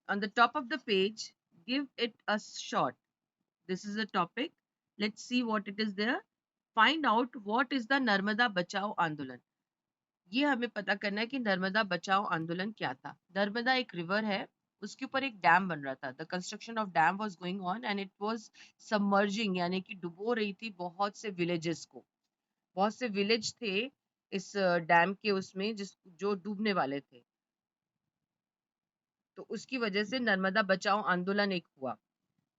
On the top of the page, give it a shot. This is a topic. Let's see what it is there. Find out what is the Narmada बचाओ आंदोलन. ये हमें पता करना है कि नर्मदा बचाओ आंदोलन क्या था. नर्मदा एक रिवर है, उसके ऊपर एक डैम बन रहा था. The construction of dam was going on and it was submerging, यानी कि डुबो रही थी बहुत से विलेजेस को. बहुत से विलेज थे इस डैम के उसमें जो डूबने वाले थे. तो उसकी वजह से नर्मदा बचाओ आंदोलन एक हुआ,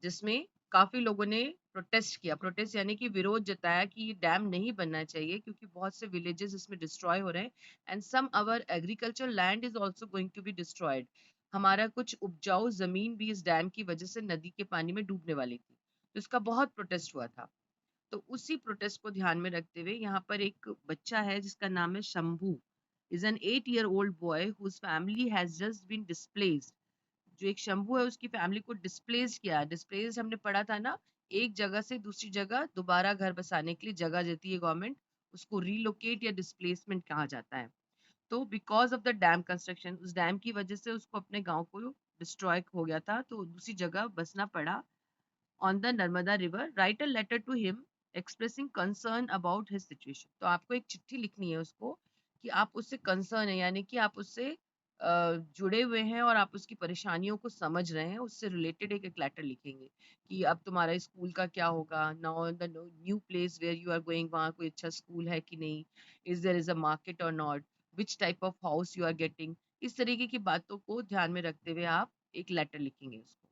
जिसमें काफी लोगों ने प्रोटेस्ट किया. प्रोटेस्ट यानी कि विरोध जताया कि ये डैम नहीं बनना चाहिए क्योंकि बहुत से विलेजेस इसमें डिस्ट्रॉय हो रहे हैं and some our agriculture land is also going to be destroyed. हमारा कुछ उपजाऊ जमीन भी इस डैम की वजह से नदी के पानी में डूबने वाली थी. तो इसका बहुत प्रोटेस्ट हुआ था. तो उसी प्रोटेस्ट को ध्यान में रखते हुए यहाँ पर एक बच्चा है जिसका नाम है Shambhu. Is an 8 year old boy whose family has just been displaced. जो एक शंभू है उसकी फैमिली को डिस्प्लेस किया. डिस्प्लेस हमने पढ़ा था ना, एक जगह से दूसरी जगह दोबारा घर बसाने के लिए जगह देती है गवर्नमेंट, उसको रीलोकेट या डिस्प्लेसमेंट कहा जाता है. तो because of the dam construction, उस डैम की वजह से उसको अपने गांव को डिस्ट्रॉय हो गया था, तो दूसरी जगह बसना पड़ा. On the Narmada river, write a letter to him expressing concern about his situation. तो आपको एक चिट्ठी लिखनी है उसको कि आप उससे कंसर्न है, यानी कि आप उससे जुड़े हुए हैं और आप उसकी परेशानियों को समझ रहे हैं. उससे रिलेटेड एक लेटर लिखेंगे कि अब तुम्हारा स्कूल का क्या होगा, now the new place where you are going, वहाँ कोई अच्छा स्कूल है कि नहीं, is there is a market और not, which type of house you are getting. इस तरीके की बातों को ध्यान में रखते हुए आप एक लेटर लिखेंगे उसको.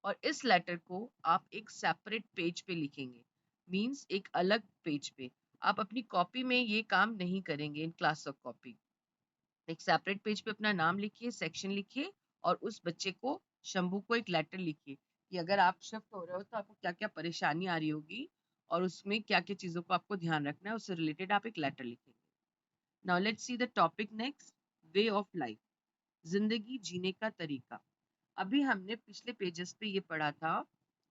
और इस लेटर को आप एक सेपरेट पेज पे लिखेंगे, मींस एक अलग पेज पे. आप अपनी कॉपी में ये काम नहीं करेंगे इन क्लास ऑफ कॉपी. एक सेपरेट पेज पे अपना नाम लिखिए, सेक्शन लिखिए और उस बच्चे को, शंभू को, एक लेटर लिखिए कि अगर आप शिफ्ट हो रहे हो तो आपको क्या क्या परेशानी आ रही होगी और उसमें क्या क्या चीज़ों को आपको ध्यान रखना है, उससे रिलेटेड आप एक लेटर लिखेंगे. Now let's see the topic next. Way of life, जिंदगी जीने का तरीका. अभी हमने पिछले पेजेस पे ये पढ़ा था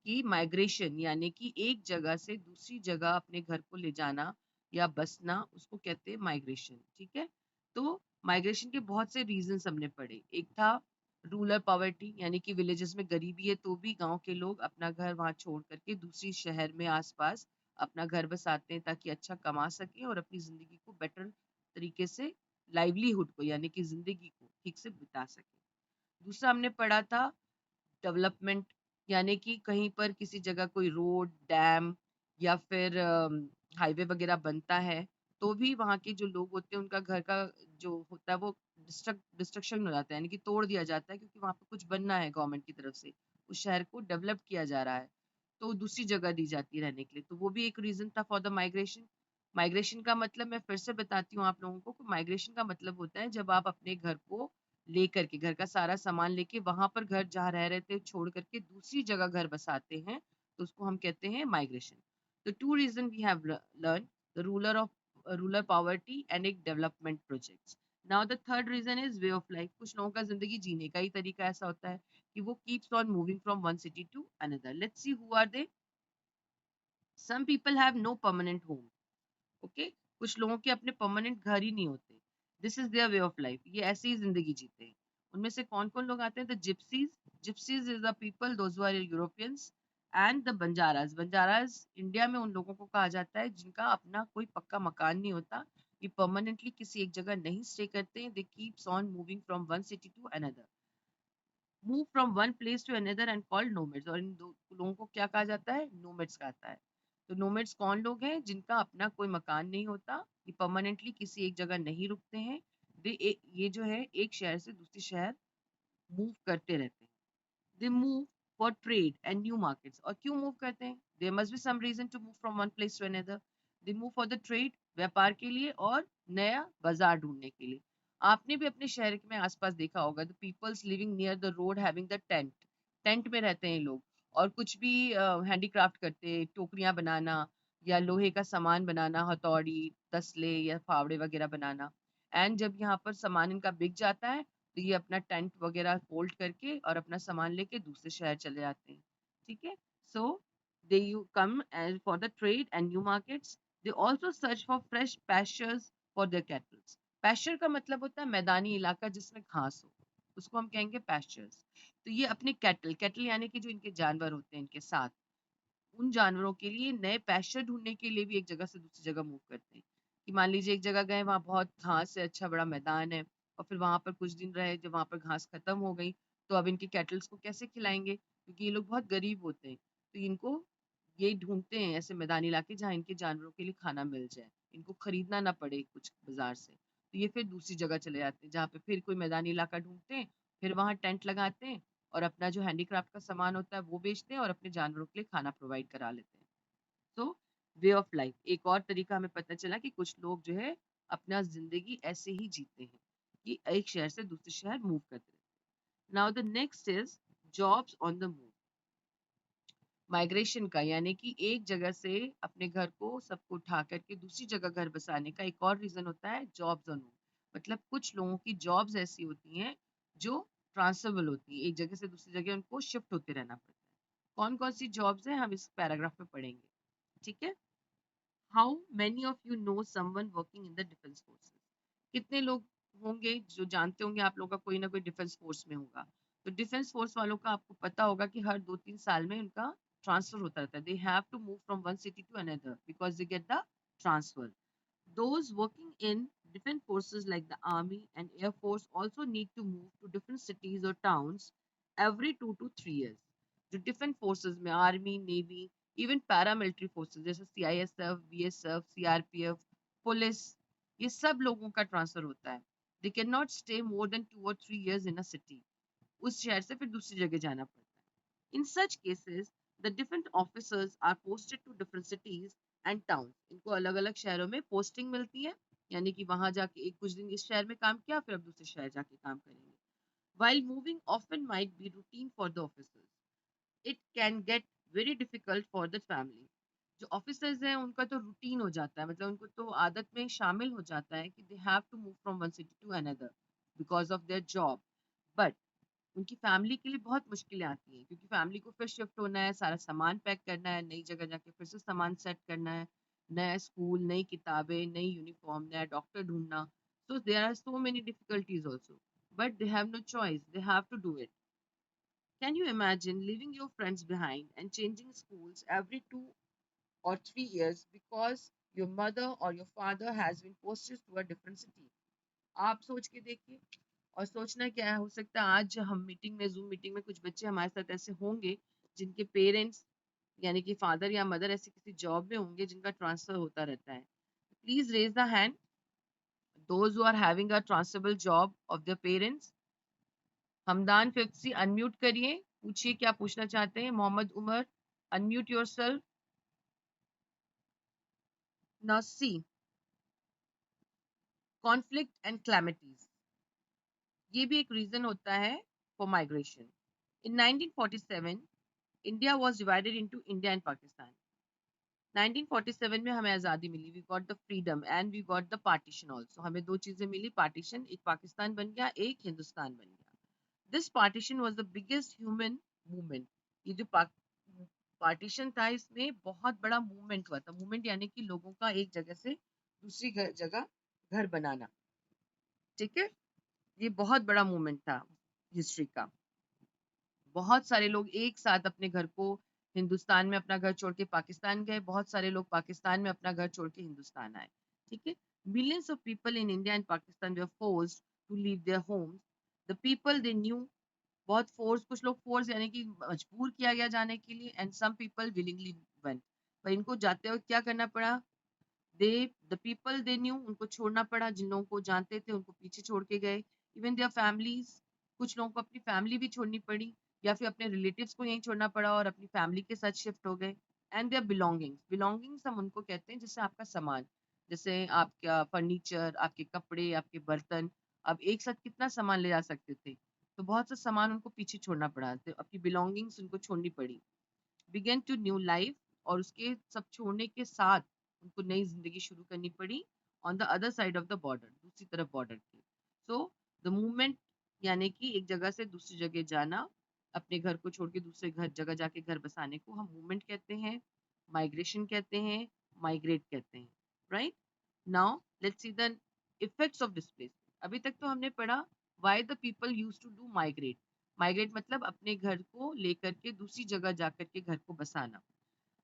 कि माइग्रेशन यानी कि एक जगह से दूसरी जगह अपने घर को ले जाना या बसना, उसको कहते हैं माइग्रेशन. ठीक है. तो माइग्रेशन के बहुत से रीजंस हमने पढ़े. एक था रूरल पॉवर्टी, यानी कि विलेजेस में गरीबी है तो भी गांव के लोग अपना घर वहां छोड़ करके दूसरी शहर में आसपास अपना घर बसाते हैं ताकि अच्छा कमा सकें और अपनी जिंदगी को बेटर तरीके से, लाइवलीहुड को यानी कि जिंदगी को ठीक से बिता सकें. दूसरा हमने पढ़ा था डेवलपमेंट, यानी कि कहीं पर किसी जगह कोई रोड, डैम या फिर हाईवे वगैरह बनता है तो भी वहाँ के जो लोग होते हैं उनका घर का जो होता है वो डिस्ट्रक्शन हो जाता है, यानी कि तोड़ दिया जाता है क्योंकि वहाँ पे कुछ बनना है गवर्नमेंट की तरफ से, उस शहर को डेवलप किया जा रहा है तो दूसरी जगह दी जाती है रहने के लिए. तो वो भी एक रीजन था फॉर द माइग्रेशन. माइग्रेशन का मतलब मैं फिर से बताती हूँ आप लोगों को, माइग्रेशन का मतलब होता है जब आप अपने घर को लेकर के, घर का सारा सामान लेके वहां पर घर जहाँ रह रहे थे छोड़ करके दूसरी जगह घर बसाते हैं, तो उसको हम कहते हैं माइग्रेशन. तो two reason we have learn, the rural poverty and एक development projects. Now the third reason is way of life. कुछ लोगों का जिंदगी जीने का ही तरीका ऐसा होता है कि वो keeps on moving from one city to another. Let's see who are they. Some people have no permanent home. Okay. कुछ लोगों के अपने परमानेंट घर ही नहीं होते. This is their way of life, ये ऐसी ही जिंदगी जीते हैं. उनमें से कौन कौन लोग आते हैं? The gypsies. Gypsies is the people those who are Europeans. And the Banjaras. Banjaras India में उन लोगों को कहा जाता है जिनका अपना कोई पक्का मकान नहीं होता, ये परमानेंटली किसी एक जगह नहीं स्टे करते हैं. They keeps on moving from one city to another, move from one place to another and called nomads. और इन दो लोगों को क्या कहा जाता है? नोमैड्स कहता है. तो नोमैड्स कौन लोग हैं? जिनका अपना कोई मकान नहीं होता, ये परमानेंटली किसी एक जगह नहीं रुकते हैं. ये जो है एक शहर से दूसरे शहर मूव करते रहते हैं. They move for trade and new markets. और क्यों मूव करते हैं? There must be some reason to move from one place to another. They move for the trade, व्यापार के लिए और नया बाजार ढूंढने के लिए. आपने भी अपने शहर में आसपास देखा होगा the peoples living near the road having the tent. Tent में रहते हैं लोग और कुछ भी हैंडीक्राफ्ट करते हैं, टोकरियां बनाना या लोहे का सामान बनाना, हथौड़ी, तसले या फावड़े वगैरह बनाना. एंड जब यहाँ पर सामान इनका बिक जाता है तो ये अपना टेंट वगैरह फोल्ड करके और अपना सामान लेके दूसरे शहर चले जाते हैं. ठीक है. So they you come and for the trade and new markets. They also search for fresh pastures for their cattles. Pasture का मतलब होता है मैदानी इलाका जिसमें घास हो. उसको हम कहेंगे पैस्चर्स। तो ये अपने कैटल कैटल यानी कि जो इनके जानवर होते हैं इनके साथ, उन जानवरों के लिए नए पैस्चर ढूंढने के लिए भी एक जगह से दूसरी जगह मूव करते हैं। कि मान लीजिए एक जगह गए, वहाँ बहुत घास है, अच्छा बड़ा मैदान है, और फिर वहां पर कुछ दिन रहे, जब वहां पर घास खत्म हो गई, तो अब इनके कैटल्स को कैसे खिलाएंगे, क्योंकि ये लोग बहुत गरीब होते हैं। तो इनको ये ढूंढते हैं ऐसे मैदानी इलाके जहाँ इनके जानवरों के लिए खाना मिल जाए, इनको खरीदना ना पड़े कुछ बाजार से। तो ये फिर दूसरी जगह चले जाते हैं जहाँ पे फिर कोई मैदानी इलाका ढूंढते हैं, फिर वहां टेंट लगाते हैं और अपना जो हैंडीक्राफ्ट का सामान होता है वो बेचते हैं और अपने जानवरों के लिए खाना प्रोवाइड करा लेते हैं। तो वे ऑफ लाइफ, एक और तरीका हमें पता चला कि कुछ लोग जो है अपना जिंदगी ऐसे ही जीते हैं कि एक शहर से दूसरे शहर मूव करते हैं। Now the next is jobs on the move. Migration का यानी कि एक जगह से अपने घर को सबको उठा करके दूसरी जगह घर बसाने का एक और रीजन होता है जॉब्स ऑन मूव। मतलब कुछ लोगों की जॉब्स ऐसी होती हैं जो ट्रांसफरेबल होती है, एक जगह से दूसरी जगह उनको शिफ्ट होते रहना पड़ता है। कौन कौन सी जॉब्स हैं हम इस पैराग्राफ में पढ़ेंगे, ठीक है। How many of you know someone working in the defence forces? कितने लोग होंगे जो जानते होंगे आप लोगों का कोई ना कोई डिफेंस फोर्स में होगा। तो डिफेंस फोर्स वालों का आपको पता होगा कि हर 2-3 साल में उनका ट्रांसफर होता रहता है। They have to move from one city to another because they get the transfer. Those working in different forces like the army and air force also need to move to different cities or towns every 2 to 3 years. जो different forces में army, navy, even paramilitary forces जैसे CISF, BSF, CRPF, police, ये सब लोगों का transfer होता है। They cannot stay more than 2 or 3 years in a city. उस शहर से फिर दूसरी जगह जाना पड़ता है। In such cases, the different officers are posted to different cities and towns. इनको अलग अलग शहरों में पोस्टिंग मिलती है, यानी कि वहां जाके एक कुछ दिन इस शहर में काम किया, फिर अब दूसरे शहर जाके काम करेंगे। While moving often might be routine for the officers, it can get very difficult for the family. जो ऑफिसर्स हैं उनका तो रूटीन हो जाता है, मतलब उनको तो आदत में शामिल हो जाता है कि they have to move from one city to another because of their job. But उनकी फैमिली के लिए बहुत मुश्किलें आती हैं, क्योंकि फैमिली को फिर शिफ्ट होना है, सारा सामान पैक करना है, नई जगह जाके फिर से सामान सेट करना है, नया स्कूल, नई किताबें, नई यूनिफॉर्म, नया डॉक्टर ढूंढना। So there are so many difficulties also, but they have no choice, they have to do it. Can you imagine living your friends behind and changing schools every 2 or 3 years because your mother or your father has been posted to a different city? आप सोच के देखिए। और सोचना क्या है, हो सकता है आज हम मीटिंग में, जूम मीटिंग में, कुछ बच्चे हमारे साथ ऐसे होंगे जिनके पेरेंट्स यानी कि फादर या मदर ऐसी किसी जॉब में होंगे जिनका ट्रांसफर होता रहता है। Please raise the hand those who are having a transferable job of their parents. Hamdan फिफ्सी अनम्यूट करिए, पूछिए क्या पूछना चाहते हैं। Mohammad Umar, unmute yourself. Now see conflict and calamities, ये भी एक रीजन होता है for migration. In 1947 India was divided into India and Pakistan. 1947 में हमें आज़ादी मिली, we got the freedom and we got the partition also. हमें दो चीजें मिली, पार्टीशन, एक पाकिस्तान बन गया, एक हिंदुस्तान बन गया। This partition was the biggest human movement. ये जो पार्टीशन था, इसमें बहुत बड़ा मूवमेंट हुआ था। मूवमेंट यानी कि लोगों का एक जगह से दूसरी जगह घर बनाना, ठीक है। ये बहुत बड़ा मूवमेंट था हिस्ट्री का। बहुत सारे लोग एक साथ अपने घर को, हिंदुस्तान में अपना घर छोड़ के पाकिस्तान गए, बहुत सारे लोग पाकिस्तान में अपना घर छोड़ के हिंदुस्तान आए, ठीक है। Millions of people in India and Pakistan were forced to leave their homes. The people they knew, बहुत फोर्स, कुछ लोग फोर्स यानी कि मजबूर किया गया जाने के लिए, and some people willingly went. पर इनको जाते वक्त क्या करना पड़ा, they the people they knew, उनको छोड़ना पड़ा, जिन लोगों को जानते थे उनको पीछे छोड़ के गए। इवन देयर फैमिलीज, कुछ लोगों को अपनी फैमिली भी छोड़नी पड़ी या फिर अपने रिलेटिव्स को यहीं छोड़ना पड़ा और अपनी फैमिली के साथ शिफ्ट हो गए। एंड देयर बिलोंगिंग्स, बिलोंगिंग्स हम उनको कहते हैं जैसे आपका सामान, जैसे आपका फर्नीचर, आपके कपड़े, आपके बर्तन। अब एक साथ कितना सामान ले जा सकते थे, तो बहुत सा सामान उनको पीछे छोड़ना पड़ा, तो अपनी बिलोंगिंग्स उनको छोड़नी पड़ी। बिगेन टू न्यू लाइफ, और उसके सब छोड़ने के साथ उनको नई जिंदगी शुरू करनी पड़ी on the other side of the border, दूसरी तरफ बॉर्डर के। सो द मूवमेंट यानी कि एक जगह से दूसरी जगह जाना, अपने घर को छोड़ के दूसरे घर जगह जाके घर बसाने को हम मूवमेंट कहते हैं, माइग्रेशन कहते हैं, माइग्रेट कहते हैं, right. Now let's see the effects of displacement. अभी तक तो हमने पढ़ा Why the people used to do migrate? Migrate मतलब अपने घर को लेकर के दूसरी जगह जाकर के घर को बसाना.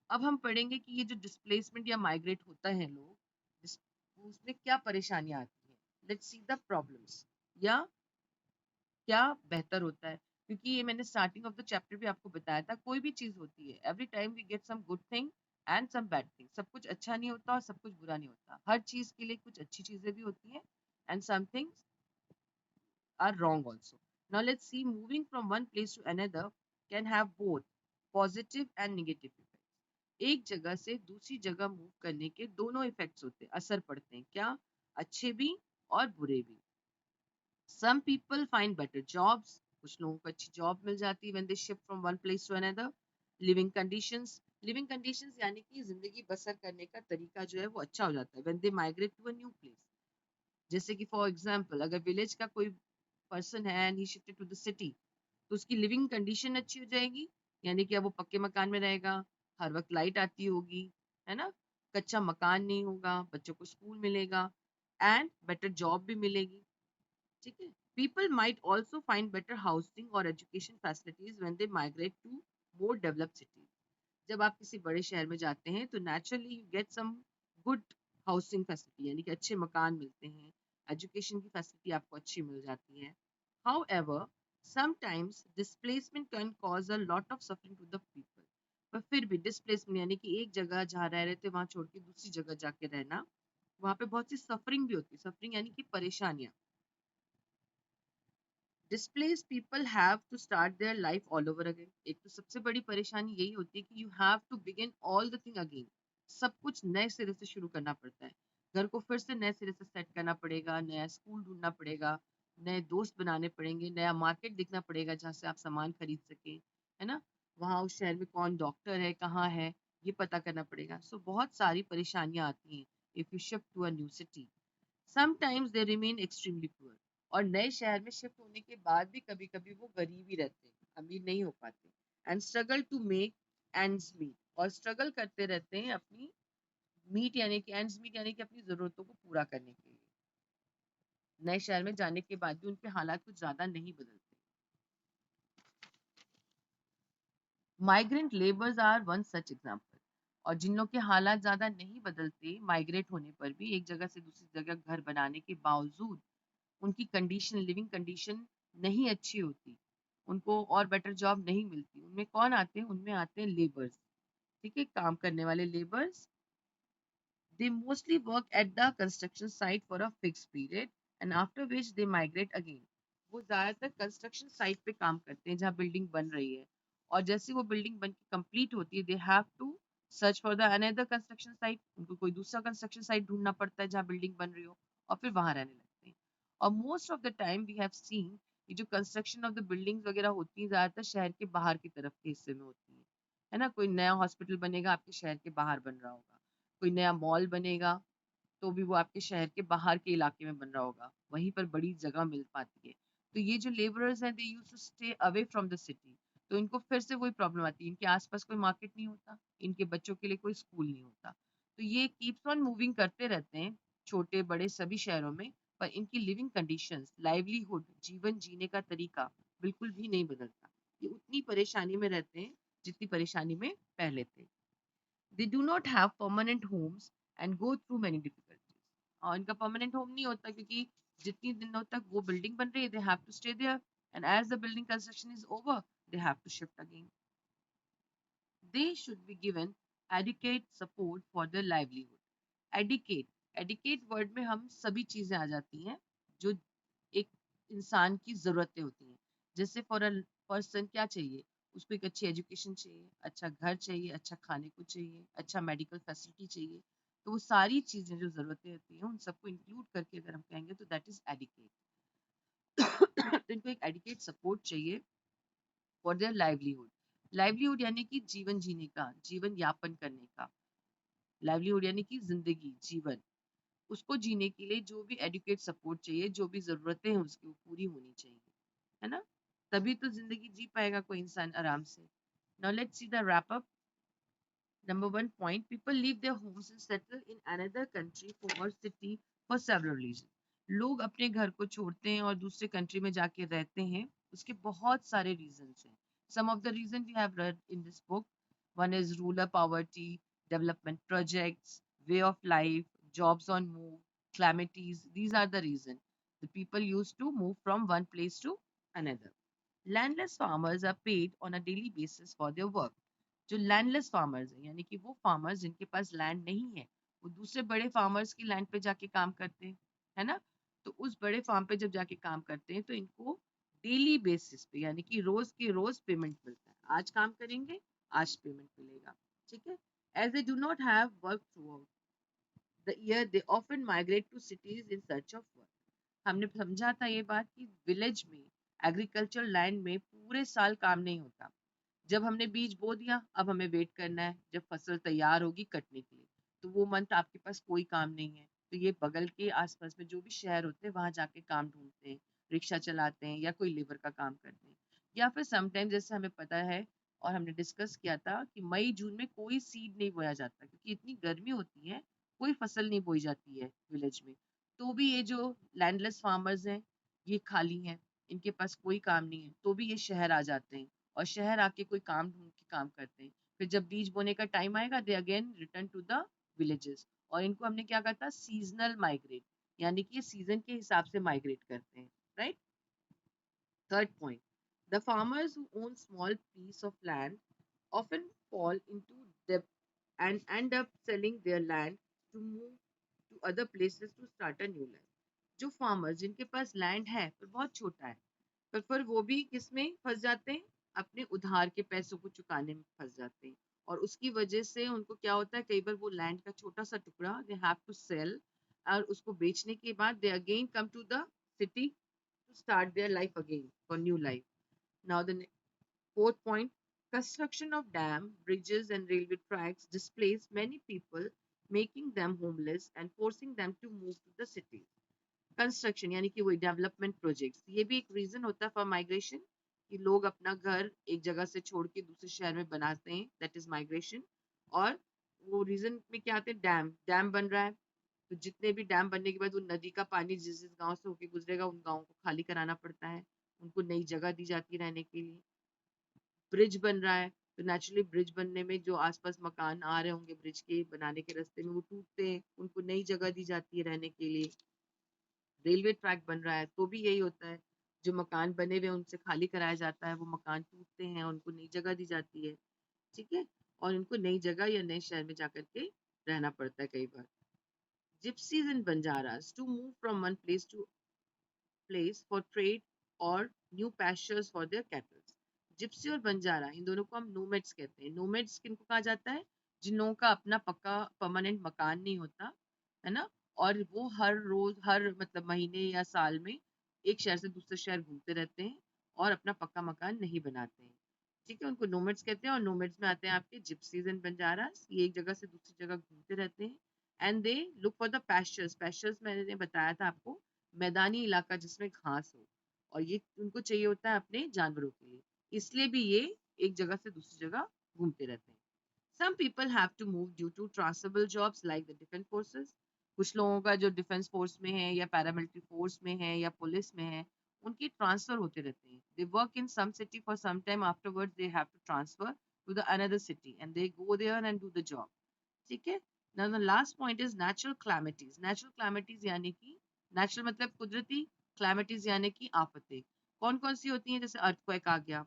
अब हम पढ़ेंगे कि ये जो डिस्प्लेसमेंट या माइग्रेट होता है लोग, उसमें क्या परेशानियां आती हैं. लेट्स सी द प्रॉब्लम्स, या क्या बेहतर होता है. क्योंकि ये मैंने स्टार्टिंग ऑफ द चैप्टर भी आपको बताया था, कोई भी चीज होती है, every time we get some good thing and some bad thing. सब कुछ अच्छा नहीं होता और सब कुछ बुरा नहीं होता. हर चीज के लिए कुछ अच्छी चीजें भी होती हैं and some things are wrong also. Now let's see, moving from one place to another can have both positive and negative effects. एक जगह से दूसरी जगह मूव करने के दोनों इफेक्ट्स होते हैं, असर पड़ते हैं. क्या? अच्छे भी और बुरे भी. Some people find better jobs. कुछ लोगों को अच्छी जॉब मिल जाती है when they shift from one place to another. Living conditions यानी कि जिंदगी बसर करने का तरीका जो है वो अच्छा हो जाता है when they migrate to a new place. जैसे कि फॉर एग्जाम्पल, अगर विलेज का कोई पर्सन है and he shifted to the city, तो उसकी लिविंग कंडीशन अच्छी हो जाएगी. यानी कि अब वो पक्के मकान में रहेगा, हर वक्त लाइट आती होगी, है ना, कच्चा मकान नहीं होगा, बच्चों को स्कूल मिलेगा एंड बेटर जॉब भी मिलेगी. ठीक है. People might also find better housing और education facilities when they migrate to more developed cities. जब आप किसी बड़े शहर में जाते हैं तो naturally you get some good housing facility, यानी कि अच्छे मकान मिलते हैं, एजुकेशन की फैसिलिटी आपको अच्छी मिल जाती है. However, sometimes displacement can cause a lot of suffering to the people. पर फिर भी डिस्प्लेसमेंट यानी कि एक जगह जहाँ रह रहे थे वहां छोड़ के दूसरी जगह जाके रहना, वहां पे बहुत सी सफरिंग भी होती है. सफरिंग यानी कि परेशानियां. Displaced people have to start their life all over again. एक तो सबसे बड़ी परेशानी यही होती है कि you have to begin all the thing again. सब कुछ नए सिरे से शुरू करना पड़ता है. घर को फिर से नए सिरे से सेट करना पड़ेगा, नया स्कूल ढूंढना पड़ेगा, नए दोस्त बनाने पड़ेंगे, नया मार्केट दिखना पड़ेगा जहाँ से आप सामान खरीद सके, है ना, वहाँ उस शहर में कौन डॉक्टर है, कहाँ है, ये पता करना पड़ेगा. सो बहुत सारी परेशानियां आती हैं if you shift to a new city. Sometimes they remain extremely poor. और नए शहर में शिफ्ट होने के बाद भी कभी कभी वो गरीब ही रहते हैं, अमीर नहीं हो पाते. And struggle to make ends meet. और स्ट्रगल करते रहते हैं अपनी मीट यानी कि एंड्स मीट यानी कि अपनी जरूरतों को पूरा करने के लिए. नए शहर में जाने के बाद भी उनके हालात कुछ ज्यादा नहीं बदलते. Migrant labours are one such example. और जिन लोग के हालात ज्यादा नहीं बदलते माइग्रेट होने पर भी, एक जगह से दूसरी जगह घर बनाने के बावजूद उनकी कंडीशन, लिविंग कंडीशन नहीं अच्छी होती, उनको और बेटर जॉब नहीं मिलती, उनमें कौन आते हैं? उनमें आते हैं लेबर्स. ठीक है, काम करने वाले labours. They mostly work at the construction site for a fix period and after which they migrate again. वो ज्यादातर कंस्ट्रक्शन साइट पे काम करते हैं जहाँ बिल्डिंग बन रही है, और जैसे वो बिल्डिंग बन के कंप्लीट होती है they have to search for the another construction site. उनको कोई दूसरा कंस्ट्रक्शन साइट ढूंढना पड़ता है जहाँ बिल्डिंग बन रही हो, और फिर वहां रहने लगते हैं. और most of the time we have seen, ये जो कंस्ट्रक्शन ऑफ द बिल्डिंग्स वगैरह होती है ज्यादातर शहर के बाहर की तरफ के हिस्से में होती है ना. कोई नया हॉस्पिटल बनेगा आपके शहर के बाहर बन रहा होगा, कोई नया मॉल बनेगा तो भी वो आपके शहर के बाहर के इलाके में बन रहा होगा, वहीं पर बड़ी जगह मिल पाती है. तो ये जो लेबरर्स हैं they used to stay away from the city. तो इनको फिर से वही प्रॉब्लम आती है, इनके आसपास कोई मार्केट नहीं होता, इनके बच्चों के लिए कोई स्कूल नहीं होता. तो ये कीप्स ऑन मूविंग करते रहते हैं छोटे बड़े सभी शहरों में, पर इनकी लिविंग कंडीशंस, लाइवलीहुड, जीवन जीने का तरीका बिल्कुल भी नहीं बदलता. ये उतनी परेशानी में रहते हैं जितनी परेशानी में पहले थे. They do not have permanent homes and go through many difficulties. और इनका permanent home नहीं होता क्योंकि जितनी दिनों तक वो बिल्डिंग बन रही है they have to stay there, and as the building construction is over they have to shift again. They should be given adequate support for their livelihood. Educate, educate word में हम सभी चीजें आ जाती हैं जो एक इंसान की जरूरतें होती हैं. जैसे फॉर अ पर्सन क्या चाहिए? उसको एक अच्छी एजुकेशन चाहिए, अच्छा घर चाहिए, अच्छा खाने को चाहिए, अच्छा मेडिकल फैसिलिटी चाहिए. तो वो सारी चीजें जो जरूरतें होती हैं उन सबको इंक्लूड करके अगर हम कहेंगे तो दैट इज एडिकेट. तो इनको एक एडिकेट सपोर्ट चाहिए फॉर देयर लाइवलीहुड. लाइवलीहुड यानी कि जीवन जीने का, जीवन यापन करने का. लाइवलीहुड यानी कि जिंदगी, जीवन, उसको जीने के लिए जो भी एडुकेट सपोर्ट चाहिए, जो भी जरूरतें हैं उसकी वो पूरी होनी चाहिए, है ना. तभी तो जिंदगी जी पाएगा कोई इंसान आराम से. Now let's see the wrap up. Number 1 point, people leave their homes and settle in another country for city for several reason. लोग अपने घर को छोड़ते हैं और दूसरे कंट्री में जाके रहते हैं, उसके बहुत सारे रीजंस हैं. Some of the reason we have read in this book. One is rural poverty, development projects, way of life, jobs on move, calamities. These are the reason the people used to move from one place to another. Landless farmers are paid on a daily basis for their work. जो landless farmers हैं, यानी कि वो farmers जिनके पास land नहीं है, वो दूसरे बड़े फार्मर्स की लैंड पे जाके काम करते हैं, है ना. तो उस बड़े फार्म पे जब जाके काम करते हैं तो इनको डेली बेसिस पे, यानी कि रोज के रोज पेमेंट मिलता है. आज काम करेंगे, आज पेमेंट मिलेगा. ठीक है. As they do not have work throughout the year, they often migrate to cities in search of work. हमने समझा था ये बात कि विलेज में, एग्रीकल्चर लैंड में पूरे साल काम नहीं होता. जब हमने बीज बो दिया, अब हमें वेट करना है जब फसल तैयार होगी कटने के लिए. तो वो मंथ आपके पास कोई काम नहीं है. तो ये बगल के आसपास में जो भी शहर होते हैं वहां जाके काम ढूंढते हैं, रिक्शा चलाते हैं या कोई लेबर का काम करते हैं. या फिर समटाइम जैसे हमें पता है और हमने डिस्कस किया था कि मई जून में कोई सीड नहीं बोया जाता क्योंकि इतनी गर्मी होती है, कोई फसल नहीं बोई जाती है विलेज में. तो भी ये जो लैंडलेस फार्मर्स हैं, ये खाली हैं, इनके पास कोई काम नहीं है, तो भी ये शहर आ जाते हैं और शहर आके कोई काम ढूंढ के काम करते हैं. फिर जब बीज बोने का टाइम आएगा, they again return to the villages. और इनको हमने क्या कहा था, सीजनल माइग्रेट, यानी कि ये सीजन के हिसाब से माइग्रेट करते हैं. Right. Third point, the farmers who own small piece of land often fall into debt and end up selling their land to move to other places to start a new life. जो farmers जिनके पास land है पर बहुत छोटा है, पर फिर वो भी किसमें फंस जाते हैं, अपने उधार के पैसों को चुकाने में फंस जाते हैं. और उसकी वजह से उनको क्या होता है, कई बार वो लैंड का छोटा सा टुकड़ा दे हैव टू सेल, और उसको बेचने के बाद they again come to the city to start their life again for new life. Now the fourth point, construction of dam, bridges and railway tracks displace many people, making them homeless and forcing them to move to the cities. Construction यानी कि वही development projects, ये भी एक reason होता है for migration, कि लोग अपना घर एक जगह से छोड़ के दूसरे शहर में बनाते हैं, दैट इज माइग्रेशन. और वो रीजन में क्या आते हैं, डैम, डैम बन रहा है, तो जितने भी डैम बनने के बाद वो नदी का पानी जिस जिस गांव से होके गुजरेगा उन गांवों को खाली कराना पड़ता है, उनको नई जगह दी जाती है रहने के लिए. ब्रिज बन रहा है, तो नेचुरली ब्रिज बनने में जो आसपास मकान आ रहे होंगे ब्रिज के बनाने के रास्ते में, वो टूटते हैं, उनको नई जगह दी जाती है रहने के लिए. रेलवे ट्रैक बन रहा है तो भी यही होता है, जो मकान बने हुए उनसे खाली कराया जाता है, वो मकान टूटते हैं, उनको नई जगह दी जाती है. ठीक है. और उनको नई जगह या नए शहर में जाकर के रहना पड़ता है कई बार. Gypsies and Banjaras to move from one place to place for trade or new pastures for their cattle. Gypsy और बंजारा, इन दोनों को हम नोमैड्स कहते हैं. नोमैड्स किनको कहा जाता है, जिन लोगों का अपना पक्का परमानेंट मकान नहीं होता है ना, और वो हर रोज, हर मतलब महीने या साल में एक शहर से दूसरे शहर घूमते रहते हैं और अपना पक्का मकान नहीं बनाते हैं. ठीक है, उनको नोमैड्स कहते हैं. और नोमैड्स में आते हैं आपके जिप्सीज एंड बंजारास, ये एक जगह से दूसरी जगह घूमते रहते हैं. And they look for the pastures. Pastures मैंने बताया था आपको, मैदानी इलाका जिसमें घास हो, और ये उनको चाहिए होता है अपने जानवरों के लिए, इसलिए भी ये एक जगह से दूसरी जगह घूमते रहते हैं. Some people have to move due to transferable jobs like the defense forces. कुछ लोगों का जो डिफेंस फोर्स में है या पैरामिलिट्री फोर्स में है या पुलिस में है, उनकी ट्रांसफर होते रहते हैं. They work in some city for some time, afterwards they have to transfer to the another city and they go there and do the job. ठीक है. Now the last point is natural calamities. Natural calamities यानी कि, natural मतलब कुदरती, calamities यानी कि आफतें. कौन कौन सी होती हैं, जैसे अर्थक्वेक आ गया,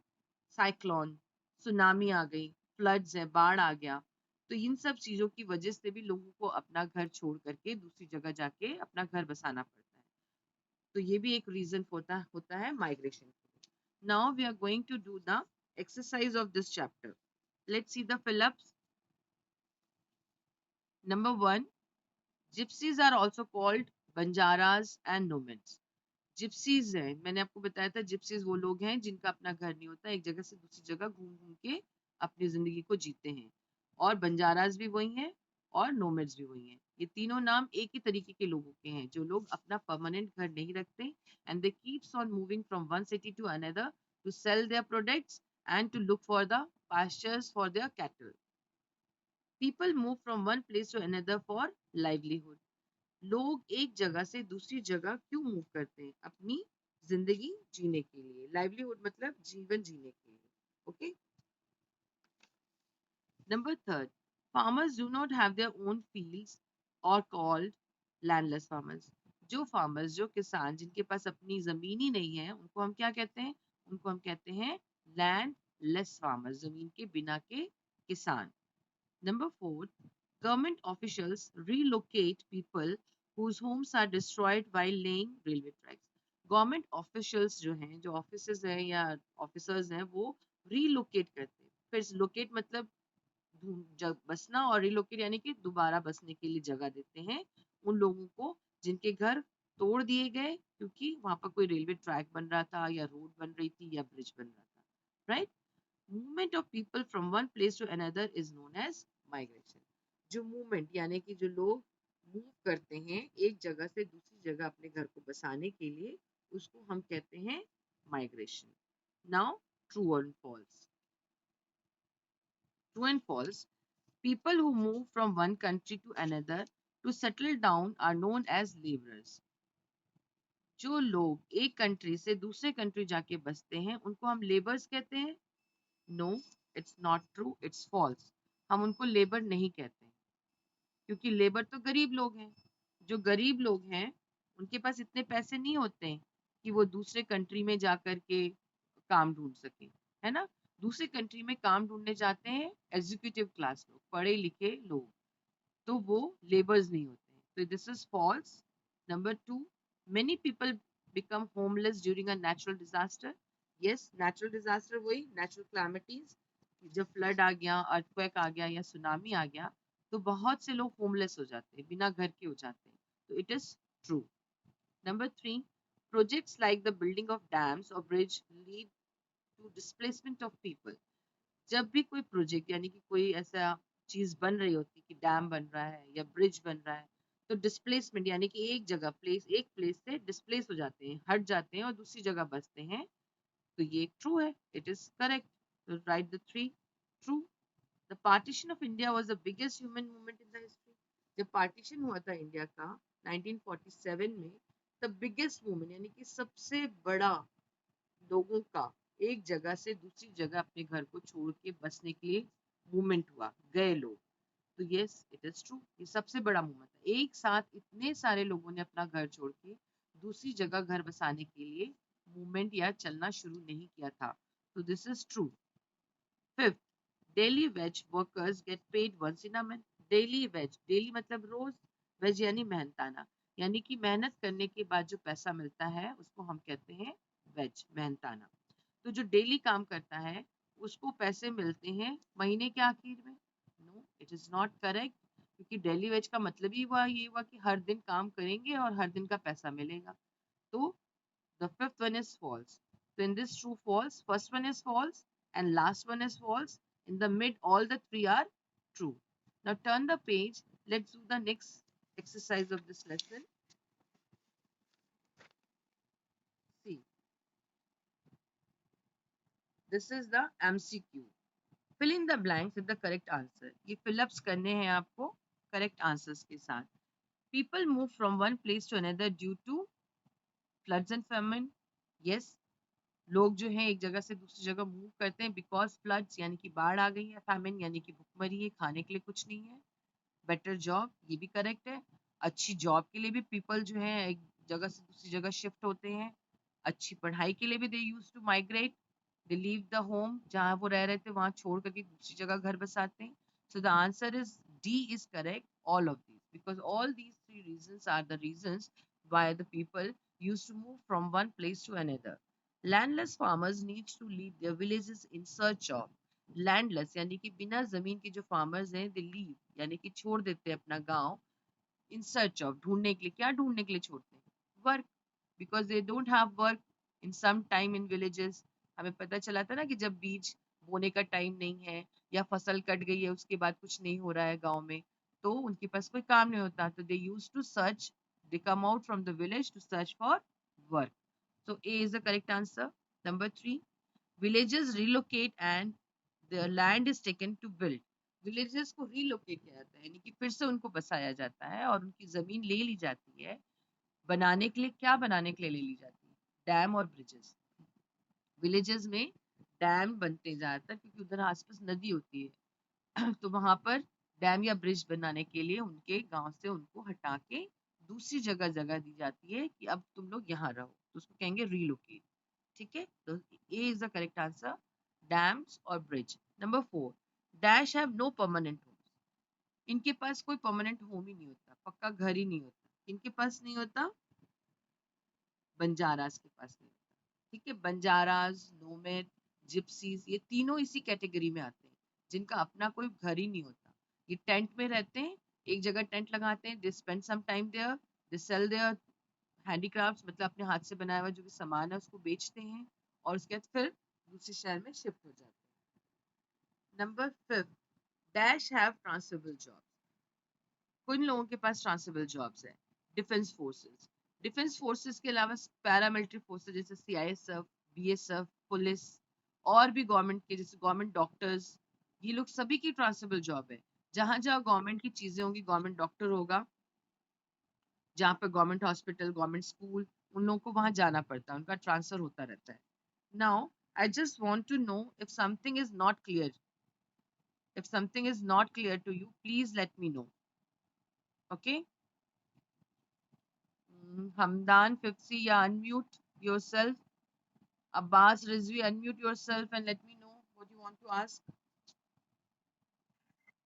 साइक्लोन, सुनामी आ गई, फ्लड्स है, बाढ़ आ गया. तो इन सब चीजों की वजह से भी लोगों को अपना घर छोड़ करके दूसरी जगह जाके अपना घर बसाना पड़ता है. तो ये भी एक रीजन होता है migration. Now we are going to do the exercise of this chapter. Let's see the fill ups. Number 1, gypsies are also called banjaras and nomads. Gypsies है, मैंने आपको बताया था, जिप्सीज वो लोग हैं जिनका अपना घर नहीं होता, एक जगह से दूसरी जगह घूम घूम के अपनी जिंदगी को जीते हैं. और बंजारास भी वही हैं और नोमैड्स भी वही हैं. ये तीनों नाम एक ही तरीके के लोगों के हैं, जो लोग अपना परमानेंट घर नहीं रखते, and they keeps on moving from one city to another to sell their products and to look for the pastures for their cattle. People move from one place to another for livelihood. लोग एक जगह से दूसरी जगह क्यों move करते हैं? अपनी जिंदगी जीने के लिए। लाइवलीहुड मतलब जीवन जीने के लिए। Okay. Number third, farmers do not have their own fields or called landless farmers. जो farmers, जो किसान जिनके पास अपनी जमीन ही नहीं है, उनको हम क्या कहते हैं? उनको हम कहते हैं landless farmers, जमीन के बिना के किसान. Number four, government officials relocate people whose homes are destroyed while laying railway tracks. Government officials जो हैं, जो ऑफिसर्स हैं या ऑफिसर्स हैं, वो रीलोकेट करते हैं. फिर लोकेट मतलब बसना, और रिलोकेट यानी कि दोबारा बसने के लिए जगह देते हैं उन लोगों को जिनके घर तोड़ दिए गए क्योंकि वहां पर कोई रेलवे ट्रैक बन रहा था या रोड बन रही थी या ब्रिज बन रहा था. Right. Movement of people from one place to another is known as migration. जो मूवमेंट यानी कि जो लोग मूव करते हैं एक जगह से दूसरी जगह अपने घर को बसाने के लिए, उसको हम कहते हैं migration. Now, true and false. True and false. People who move from one country to another to settle down are known as laborers. जो लोग एक कंट्री से दूसरे कंट्री जाके बसते हैं उनको हम लेबर्स कहते हैं. No, it's not true, it's false. हम उनको लेबर नहीं कहते हैं क्योंकि लेबर तो गरीब लोग हैं. जो गरीब लोग हैं उनके पास इतने पैसे नहीं होते हैं कि वो दूसरे कंट्री में जाकर के काम ढूंढ सके, है ना. दूसरे कंट्री में काम ढूंढने जाते हैं एग्जीक्यूटिव क्लास लोग, पढ़े लिखे लोग, तो वो लेबर्स नहीं होते हैं. तो this is false. Number two, many people become homeless during a natural disaster. Yes, natural disaster वही नेचुरल क्लैमिटीज. जब फ्लड आ गया, अर्थक्वेक आ गया या सुनामी आ गया तो बहुत से लोग होमलेस हो जाते हैं, बिना घर के हो जाते हैं. तो it is true. Number three, projects like the building of dams or bridge lead to displacement of people. जब भी कोई प्रोजेक्ट यानी कि कोई ऐसा चीज बन रही होती है कि डैम बन रहा है या ब्रिज बन रहा है, तो डिस्प्लेसमेंट यानी कि एक जगह एक प्लेस से डिस्प्लेस हो जाते हैं, हट जाते हैं और दूसरी जगह बसते हैं. तो ये एक ट्रू है. It is correct. तो right the three true. The partition of India was the biggest human movement in the history. जब पार्टीशन हुआ था इंडिया का 1947 में, द बिगेस्ट मूवमेंट यानी कि सबसे बड़ा लोगों का एक जगह से दूसरी जगह अपने घर को छोड़ के बसने के लिए मूवमेंट हुआ, गए लोग. तो यस, इट इज ट्रू. ये सबसे बड़ा मूवमेंट है. एक साथ इतने सारे लोगों ने अपना घर छोड़ के दूसरी जगह घर बसाने के लिए मूवमेंट या चलना शुरू नहीं किया था. तो this is true. Fifth, daily wage workers get paid once in a month. Daily wage, daily मतलब रोज, वेज यानी मेहनताना, यानी कि मेहनत करने के बाद जो पैसा मिलता है उसको हम कहते हैं वेज, मेहनताना. तो जो डेली काम करता है उसको पैसे मिलते हैं महीने के आखिर में. No, it is not correct. क्योंकि डेली वेज का मतलब ही हुआ ये हुआ कि हर दिन काम करेंगे और हर दिन का पैसा मिलेगा. तो the fifth one is false. So in this true false, first one is false and last one is false. In the mid, all the three are true. Now turn the page. Let's do the next exercise of this lesson. See, this is the MCQ. Fill in the blanks with the correct answer. ये fill-ups करने हैं आपको correct answers के साथ. People move from one place to another due to floods and famine. Yes, लोग जो हैं एक जगह से दूसरी जगह मूव करते हैं बिकॉज फ्लड्स यानी कि बाढ़ आ गई है, फैमिन यानी कि भुखमरी है, खाने के लिए कुछ नहीं है. बेटर जॉब, ये भी करेक्ट है. अच्छी जॉब के लिए भी पीपल जो है एक जगह से दूसरी जगह शिफ्ट होते हैं. अच्छी पढ़ाई के लिए भी they use to migrate. They leave the home, जहाँ वो रह रहे थे वहां छोड़ करके दूसरी जगह घर बसाते हैं. So the answer is D is correct, all of these, because all these three reasons are the reasons why the people used to move from one place to another. Landless farmers need to leave their villages in search of. Landless यानी कि बिना जमीन के जो farmers हैं, they leave यानी कि छोड़ देते हैं अपना गांव in search of, ढूंढने के लिए. क्या ढूंढने के लिए छोड़ते हैं? Work. because they don't have work in some time in villages. हमें पता चला था ना कि जब बीज बोने का टाइम नहीं है या फसल कट गई है उसके बाद कुछ नहीं हो रहा है गांव में, तो उनके पास कोई काम नहीं होता. तो they used to search, they come out from the village to search for work. So A is the correct answer. Number three, villages relocate and their land is taken to build. Villages को relocate किया जाता है, यानी कि फिर से उनको बसाया जाता है और उनकी जमीन ले ली जाती है बनाने के लिए। क्या बनाने के लिए ले ली जाती है? डैम और ब्रिजेस। विलेजेस में डैम बनते ज्यादातर क्योंकि उधर आसपास नदी होती है तो वहां पर डैम या ब्रिज बनाने के लिए उनके गांव से उनको हटा के दूसरी जगह जगह दी जाती है कि अब तुम लोग यहाँ रहो, तो उसको कहेंगे रीलोकेट। ठीक है, तो A is the correct answer, dams और bridge. Number 4, dash have no permanent home. इनके पास कोई परमानेंट होम ही नहीं होता, पक्का घर ही नहीं होता। इनके पास नहीं होता, बंजारास के पास नहीं होता। ठीक है, बंजारास, नोमैड, जिप्सीज, ये तीनों इसी कैटेगरी में आते हैं जिनका अपना कोई घर ही नहीं होता। ये टेंट में रहते हैं, एक जगह टेंट लगाते हैं, they spend some time there, they sell their handicrafts, मतलब अपने हाथ से बनाया हुआ जो भी सामान है उसको बेचते हैं और उसके बाद फिर दूसरे शहर में शिफ्ट हो जाते हैं। Number 5, dash have transferable job. कुछ लोगों के पास ट्रांसफरेबल जॉब्स है। डिफेंस फोर्सेस, डिफेंस फोर्सेस के अलावा पैरामिलिट्री फोर्सेस जैसे सीआईएसएफ, बीएसएफ, पुलिस, और भी गवर्नमेंट के जैसे गवर्नमेंट डॉक्टर्स, ये लोग सभी की ट्रांसफरेबल जॉब है। जहां जहां गवर्नमेंट की चीजें होंगी, गवर्नमेंट डॉक्टर होगा, जहाँ पे गवर्नमेंट हॉस्पिटल, गवर्नमेंट स्कूल, उन लोगों को वहां जाना पड़ता है, उनका ट्रांसफर होता रहता है। Now I just want to know if something is not clear, if something is not clear to you, please let me know. Okay. Hamdan, Fifsi, yeah, unmute yourself. Abbas, Rizvi, unmute yourself and let me know what you want to ask.